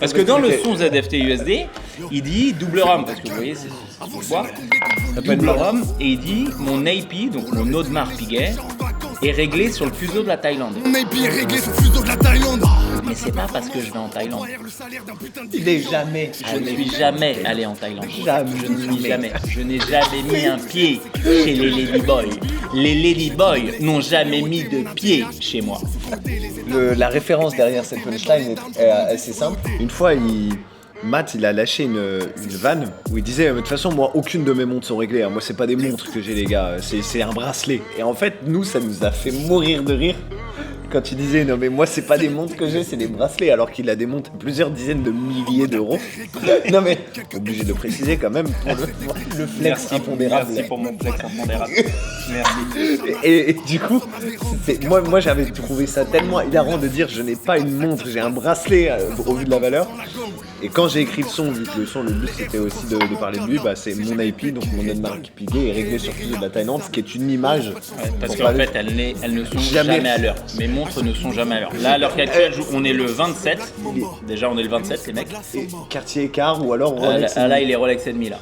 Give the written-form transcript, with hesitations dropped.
Parce que dans le son ZFT USD, il dit double rhum, parce que vous voyez, c'est quoi double rhum, et il dit mon AP, donc mon Audemars Piguet, est réglé sur le fuseau de la Thaïlande. Mon AP est réglé sur le fuseau de la Thaïlande. Mais c'est pas parce que je vais en Thaïlande. Il est jamais. Je ne suis jamais allé en Thaïlande. Jamais. Je ne suis jamais. Je n'ai jamais mis un pied chez les Ladyboys. Les Ladyboys n'ont jamais mis de pied chez moi. La référence derrière cette punchline est assez simple. Une fois, Matt, il a lâché une vanne où il disait de toute façon, moi, aucune de mes montres sont réglées. Moi, c'est pas des montres que j'ai, les gars. C'est un bracelet. Et en fait, nous, ça nous a fait mourir de rire. Quand il disait non mais moi c'est pas des montres que j'ai, c'est des bracelets, alors qu'il a des montres à plusieurs dizaines de milliers d'euros. Non mais obligé de préciser quand même pour le flex impondérable. Merci pour mon flex impondérable. Merci. Et du coup, moi j'avais trouvé ça tellement hilarant de dire je n'ai pas une montre, j'ai un bracelet au vu de la valeur. Et quand j'ai écrit le son, vu que le but c'était aussi de parler de lui, c'est mon IP, donc mon Audemars Piguet est réglé sur le fuseau de la Thaïlande, ce qui est une image. Ouais, parce qu'en fait elles ne sont jamais à l'heure. Mes montres ne sont jamais à l'heure. Là à l'heure actuelle, on est le 27. Déjà on est le 27 les mecs. Cartier Écart ou alors Rolex. Là il est Rolex et demi là.